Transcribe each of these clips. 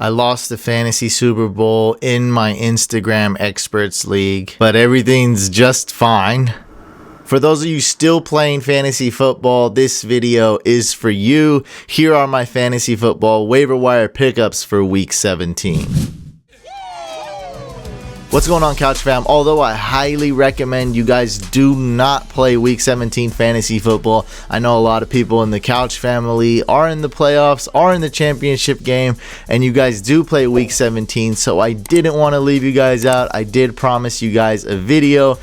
I lost the fantasy Super Bowl in my Instagram experts league, but everything's just fine. For those of you still playing fantasy football, this video is for you. Here are my fantasy football waiver wire pickups for week 17. What's going on, Couch fam? Although I highly recommend you guys do not play week 17 fantasy football, I know a lot of people in the Couch family are in the playoffs, are in the championship game, and you guys do play week 17, so I didn't want to leave you guys out. I did promise you guys a video.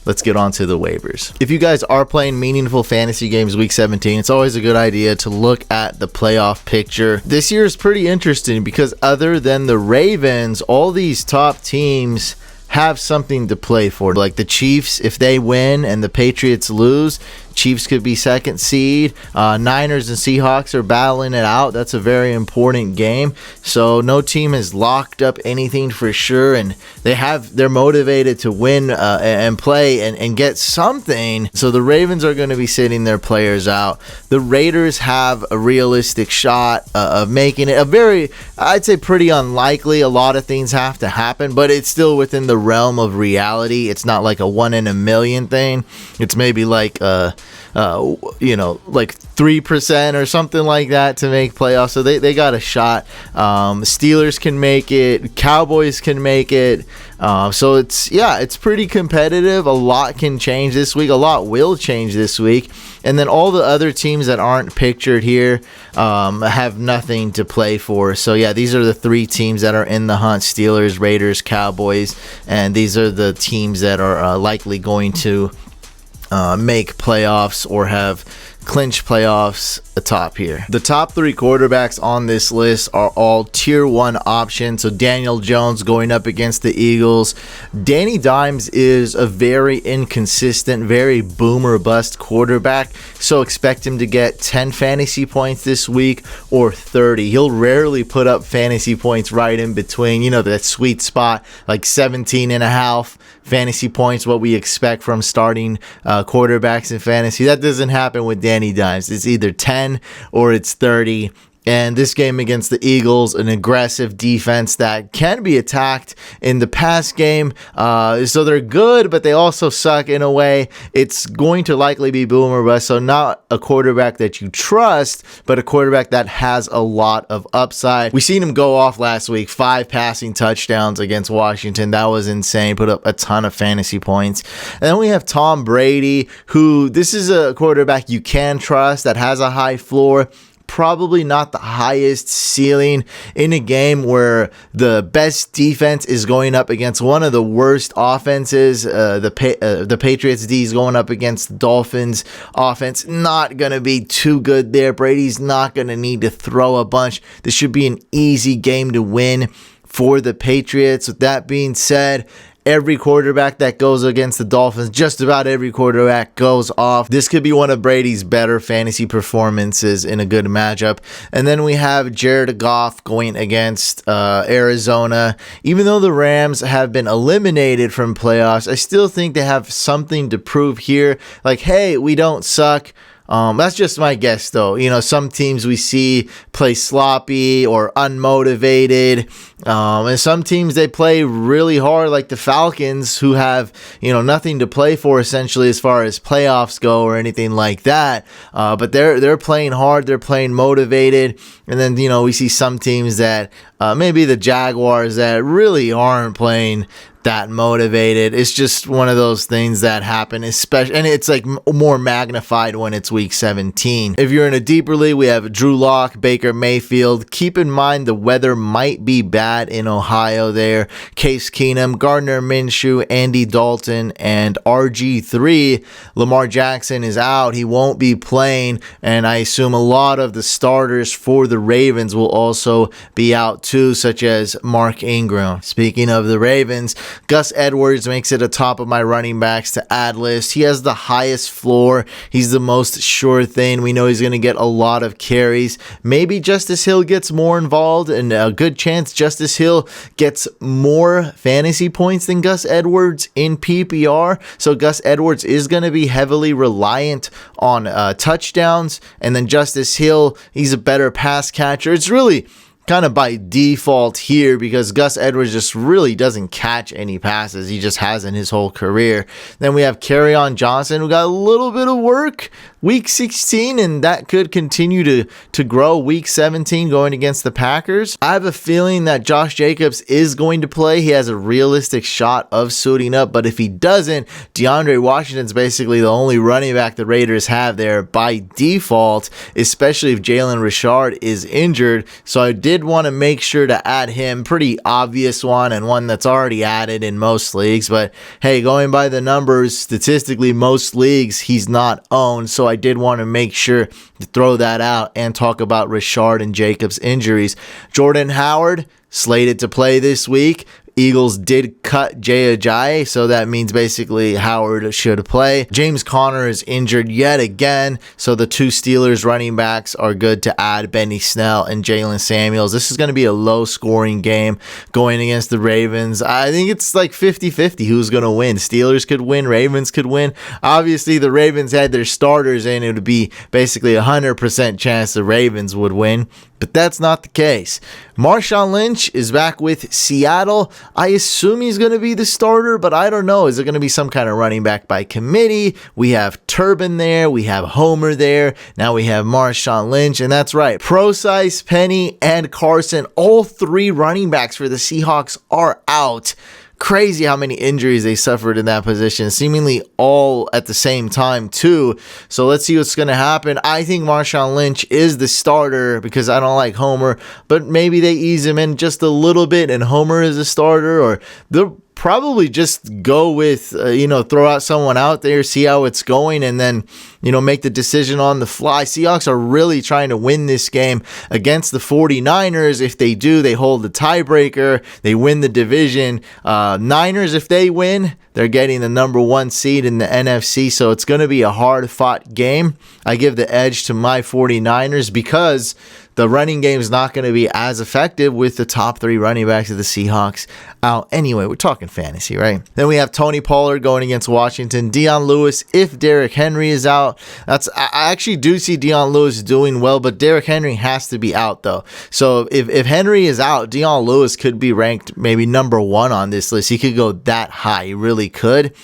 Let's get on to the waivers. If you guys are playing meaningful fantasy games week 17, it's always a good idea to look at the playoff picture. This year is pretty interesting because other than the Ravens, all these top teams have something to play for. Like the Chiefs, if they win and the Patriots lose, Chiefs could be second seed. Niners and Seahawks are battling it out. That's a very important game. So no team has locked up anything for sure, and they're motivated to win and play and get something. So the Ravens are going to be sitting their players out. The Raiders have a realistic shot of making it a very, I'd say, pretty unlikely. A lot of things have to happen, but it's still within the realm of reality. It's not like a 1 in a million thing. It's maybe like like 3% or something like that to make playoffs. So they got a shot. Steelers can make it. Cowboys can make it. So it's pretty competitive. A lot can change this week. A lot will change this week. And then all the other teams that aren't pictured here have nothing to play for. So yeah, these are the three teams that are in the hunt: Steelers, Raiders, Cowboys, and these are the teams that are likely going to make playoffs or have clinch playoffs atop here. The top three quarterbacks on this list are all tier 1 options. So Daniel Jones going up against the Eagles. Danny Dimes is a very inconsistent, very boomer bust quarterback. So expect him to get 10 fantasy points this week or 30. He'll rarely put up fantasy points right in between, that sweet spot, like 17 and a half fantasy points, what we expect from starting quarterbacks in fantasy. That doesn't happen with Danny Dimes. It's either 10 or it's 30. And this game against the Eagles, an aggressive defense that can be attacked in the pass game. So they're good, but they also suck in a way. It's going to likely be boom or bust. So not a quarterback that you trust, but a quarterback that has a lot of upside. We seen him go off last week, 5 passing touchdowns against Washington. That was insane. Put up a ton of fantasy points. And then we have Tom Brady, who this is a quarterback you can trust that has a high floor. Probably not the highest ceiling in a game where the best defense is going up against one of the worst offenses. The Patriots D is going up against the Dolphins offense. Not going to be too good there. Brady's not going to need to throw a bunch. This should be an easy game to win for the Patriots. With that being said, every quarterback that goes against the Dolphins, just about every quarterback goes off. This could be one of Brady's better fantasy performances in a good matchup. And then we have Jared Goff going against Arizona. Even though the Rams have been eliminated from playoffs, I still think they have something to prove here. Like, hey, we don't suck. That's just my guess, though. Some teams we see play sloppy or unmotivated. And some teams, they play really hard, like the Falcons, who have, nothing to play for essentially as far as playoffs go or anything like that. But they're playing hard. They're playing motivated. And then, we see some teams that maybe the Jaguars that really aren't playing that motivated. It's just one of those things that happen, especially, and it's like more magnified when it's week 17. If you're in a deeper league, we have Drew Lock, Baker Mayfield. Keep in mind the weather might be bad in Ohio there. Case Keenum, Gardner Minshew, Andy Dalton, and RG3. Lamar Jackson is out. He won't be playing, and I assume a lot of the starters for the Ravens will also be out too, such as Mark Ingram. Speaking of the Ravens, Gus Edwards makes it atop of my running backs to add list. He has the highest floor. He's the most sure thing. We know he's going to get a lot of carries. Maybe Justice Hill gets more involved, and a good chance Justice Hill gets more fantasy points than Gus Edwards in PPR. So Gus Edwards is going to be heavily reliant on touchdowns, and then Justice Hill, he's a better pass catcher. It's really kind of by default here because Gus Edwards just really doesn't catch any passes. He just hasn't his whole career. Then we have Kerryon Johnson, who got a little bit of work week 16, and that could continue to grow week 17 going against the Packers. I have a feeling that Josh Jacobs is going to play. He has a realistic shot of suiting up, but if he doesn't, DeAndre Washington's basically the only running back the Raiders have there by default, especially if Jalen Richard is injured. So I did want to make sure to add him. Pretty obvious one, and one that's already added in most leagues, but hey, going by the numbers, statistically most leagues he's not owned, so I did want to make sure to throw that out and talk about Richard and Jacobs injuries. Jordan Howard slated to play this week. Eagles did cut Jay Ajayi, so that means basically Howard should play. James Conner is injured yet again, so the two Steelers running backs are good to add Benny Snell and Jalen Samuels. This is going to be a low-scoring game going against the Ravens. I think it's like 50-50 who's going to win. Steelers could win, Ravens could win. Obviously, the Ravens had their starters in. It would be basically a 100% chance the Ravens would win, but that's not the case. Marshawn Lynch is back with Seattle. I assume he's going to be the starter, but I don't know. Is it going to be some kind of running back by committee? We have Turbin there. We have Homer there. Now we have Marshawn Lynch. And that's right. Procise, Penny, and Carson, all three running backs for the Seahawks are out. Crazy how many injuries they suffered in that position, seemingly all at the same time too. So let's see what's going to happen. I think Marshawn Lynch is the starter because I don't like Homer, but maybe they ease him in just a little bit and Homer is a starter, or they'll probably just go with, throw out someone out there, see how it's going, and then, make the decision on the fly. Seahawks are really trying to win this game against the 49ers. If they do, they hold the tiebreaker. They win the division. Niners, if they win, they're getting the number 1 seed in the NFC, so it's going to be a hard-fought game. I give the edge to my 49ers because the running game is not going to be as effective with the top 3 running backs of the Seahawks out. Anyway, we're talking fantasy, right? Then we have Tony Pollard going against Washington. Deion Lewis, if Derrick Henry is out. I actually do see Deion Lewis doing well, but Derrick Henry has to be out, though. So if Henry is out, Deion Lewis could be ranked maybe number 1 on this list. He could go that high. He really could.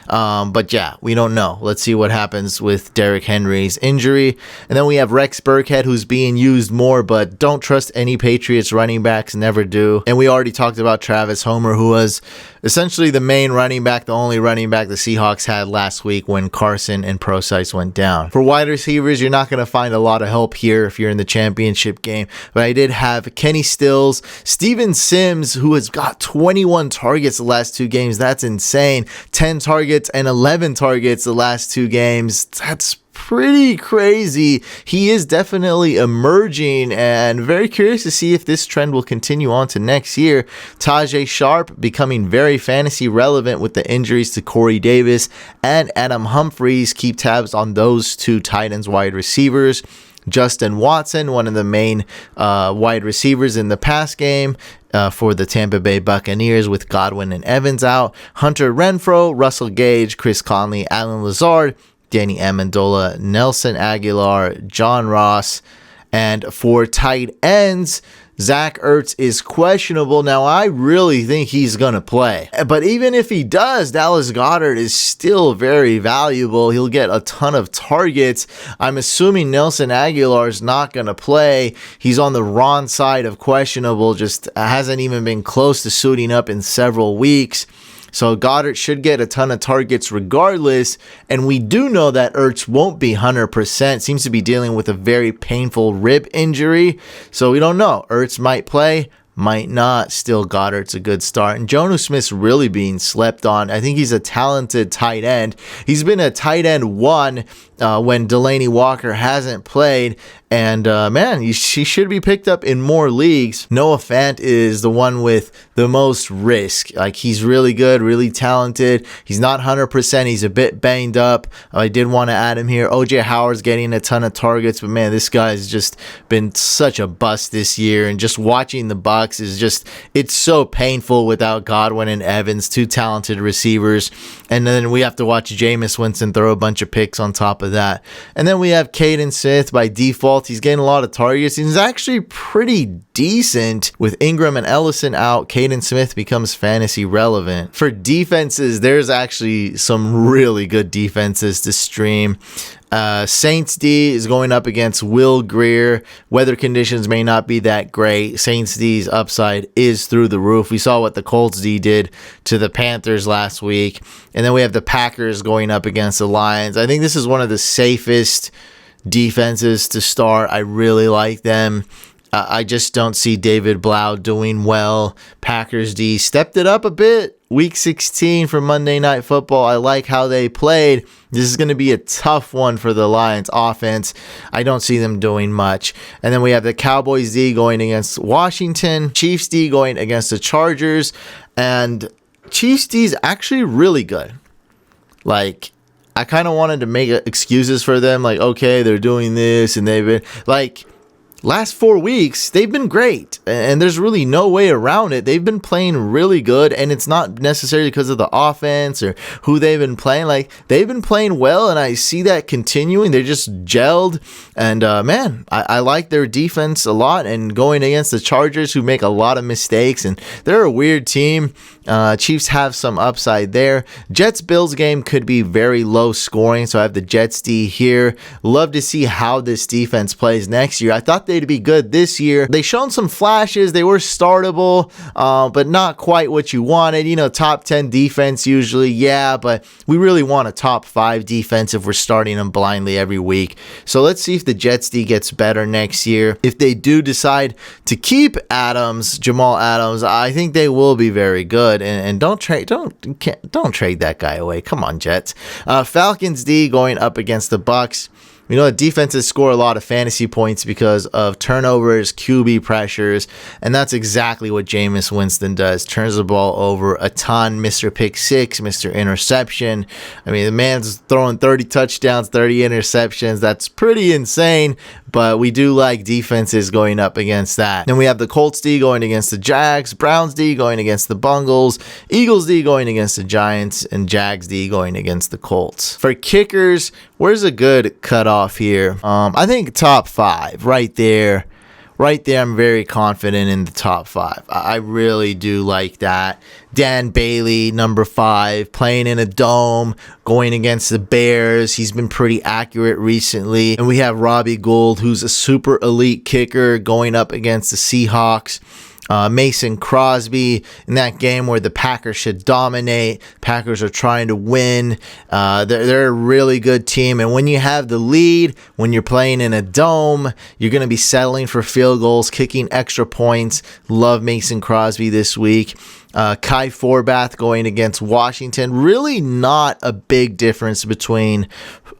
But yeah, we don't know. Let's see what happens with Derrick Henry's injury. And then we have Rex Burkhead, who's being used more, but don't trust any Patriots running backs, never do. And we already talked about Travis Homer, who was essentially the main running back, the only running back the Seahawks had last week when Carson and Procise went down. For wide receivers, you're not going to find a lot of help here if you're in the championship game, but I did have Kenny Stills, Steven Sims, who has got 21 targets the last 2 games. That's insane. 10 targets and 11 targets the last 2 games. That's pretty crazy. He is definitely emerging, and very curious to see if this trend will continue on to next year. Tajay Sharp becoming very fantasy relevant with the injuries to Corey Davis and Adam Humphries. Keep tabs on those 2 tight ends wide receivers. Justin Watson, one of the main wide receivers in the pass game for the Tampa Bay Buccaneers with Godwin and Evans out. Hunter Renfrow, Russell Gage, Chris Conley, Alan Lazard, Danny Amendola, Nelson Aguilar, John Ross. And for tight ends, Zach Ertz is questionable. Now, I really think he's going to play. But even if he does, Dallas Goedert is still very valuable. He'll get a ton of targets. I'm assuming Nelson Aguilar is not going to play. He's on the wrong side of questionable, just hasn't even been close to suiting up in several weeks. So Goddard should get a ton of targets regardless, and we do know that Ertz won't be 100%. Seems to be dealing with a very painful rib injury, so we don't know. Ertz might play, might not. Still, Goddard's a good start. And Jonnu Smith's really being slept on. I think he's a talented tight end. He's been a tight end 1 when Delaney Walker hasn't played. And she should be picked up in more leagues. Noah Fant is the one with the most risk. Like, he's really good, really talented. He's not 100%. He's a bit banged up. I did want to add him here. OJ Howard's getting a ton of targets, but man, this guy's just been such a bust this year. And just watching the Bucs is just, it's so painful without Godwin and Evans, 2 talented receivers. And then we have to watch Jameis Winston throw a bunch of picks on top of that. And then we have Caden Smith by default. default. He's getting a lot of targets. He's actually pretty decent. With Ingram and Ellison out, Caden Smith becomes fantasy relevant. For defenses, there's actually some really good defenses to stream. Saints D is going up against Will Greer. Weather conditions may not be that great. Saints D's upside is through the roof. We saw what the Colts D did to the Panthers last week. And then we have the Packers going up against the Lions. I think this is one of the safest defenses to start. I really like them. I just don't see David Blau doing well. Packers D stepped it up a bit. Week 16 for Monday Night Football. I like how they played. This is going to be a tough one for the Lions offense. I don't see them doing much. And then we have the Cowboys D going against Washington. Chiefs D going against the Chargers. And Chiefs D is actually really good. Like, I kind of wanted to make excuses for them. Like, okay, they're doing this and they've been like... Last 4 weeks, they've been great, and there's really no way around it. They've been playing really good, and it's not necessarily because of the offense or who they've been playing. Like, they've been playing well, and I see that continuing. They're just gelled, and man, I like their defense a lot, and going against the Chargers, who make a lot of mistakes, and they're a weird team. Chiefs have some upside there. Jets-Bills game could be very low scoring, so I have the Jets D here. Love to see how this defense plays next year. I thought they'd be good this year. They shown some flashes. They were startable, but not quite what you wanted. You know, top 10 defense usually, yeah, but we really want a top 5 defense if we're starting them blindly every week. So let's see if the Jets D gets better next year. If they do decide to keep Jamal Adams, I think they will be very good. And don't trade that guy away. Come on, Jets. Falcons D going up against the Bucks. We know that defenses score a lot of fantasy points because of turnovers, QB pressures, and that's exactly what Jameis Winston does. Turns the ball over a ton. Mr. Pick Six, Mr. Interception. I mean, the man's throwing 30 touchdowns, 30 interceptions. That's pretty insane, but we do like defenses going up against that. Then we have the Colts D going against the Jags, Browns D going against the Bungles, Eagles D going against the Giants, and Jags D going against the Colts. For kickers, where's a good cutoff here? I think top 5 right there. Right there, I'm very confident in the top 5. I really do like that. Dan Bailey, number 5, playing in a dome, going against the Bears. He's been pretty accurate recently. And we have Robbie Gould, who's a super elite kicker, going up against the Seahawks. Mason Crosby in that game where the Packers should dominate. Packers are trying to win. They're a really good team. And when you have the lead, when you're playing in a dome, you're going to be settling for field goals, kicking extra points. Love Mason Crosby this week. Kai Forbath going against Washington. Really not a big difference between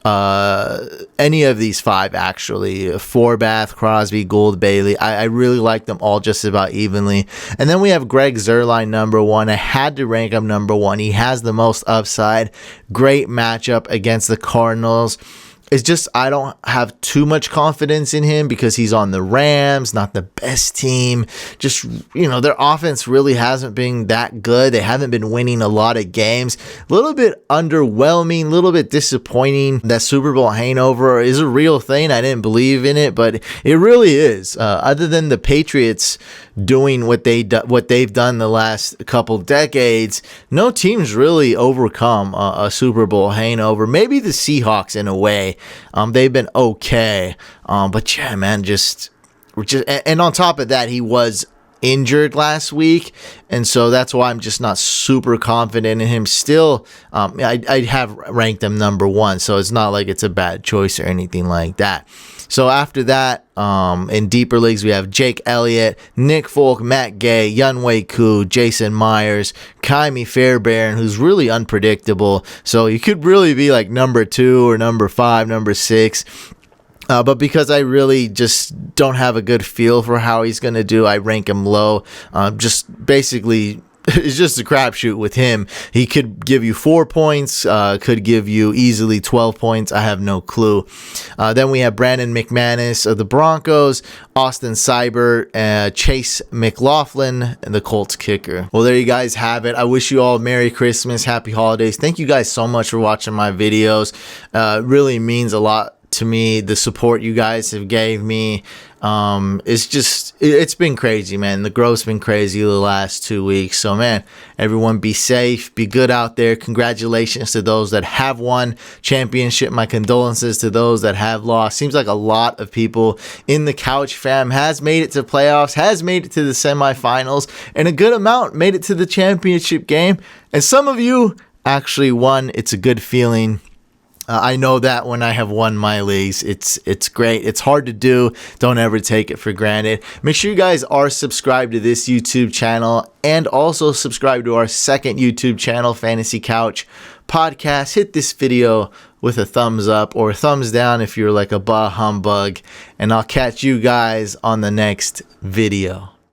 any of these 5, actually. Forbath, Crosby, Gould, Bailey. I really like them all just about evenly. And then we have Greg Zuerlein, number 1. I had to rank him number 1. He has the most upside. Great matchup against the Cardinals. It's just I don't have too much confidence in him because he's on the Rams, not the best team. Just, you know, their offense really hasn't been that good. They haven't been winning a lot of games. A little bit underwhelming, a little bit disappointing. That Super Bowl hangover is a real thing. I didn't believe in it, but it really is. Other than the Patriots doing what they've done the last couple decades, no team's really overcome a Super Bowl hangover. Maybe the Seahawks in a way. They've been okay. But yeah, man, and on top of that, he was injured last week, and so that's why I'm just not super confident in him still. I have ranked him number 1, so it's not like it's a bad choice or anything like that. So after that, in deeper leagues, we have Jake Elliott, Nick Folk, Matt Gay, Younghoe Koo, Jason Myers, Kaimi Fairbairn, who's really unpredictable. So he could really be like number 2 or number 5, number 6. But because I really just don't have a good feel for how he's going to do, I rank him low. Just basically, it's just a crapshoot with him. He could give you 4 points, could give you easily 12 points. I have no clue. Then we have Brandon McManus of the Broncos, Austin Seibert, Chase McLaughlin, and the Colts kicker. Well, there you guys have it. I wish you all Merry Christmas, Happy Holidays. Thank you guys so much for watching my videos. It really means a lot to me. The support you guys have gave me, it's been crazy, man. The growth's been crazy the last 2 weeks. So, man, everyone be safe, be good out there. Congratulations to those that have won championship. My condolences to those that have lost. Seems like a lot of people in the Couch fam has made it to playoffs, has made it to the semifinals, and a good amount made it to the championship game. And some of you actually won. It's a good feeling. I know that when I have won my leagues, it's great. It's hard to do. Don't ever take it for granted. Make sure you guys are subscribed to this YouTube channel and also subscribe to our second YouTube channel, Fantasy Couch Podcast. Hit this video with a thumbs up or a thumbs down if you're like a bah humbug. And I'll catch you guys on the next video.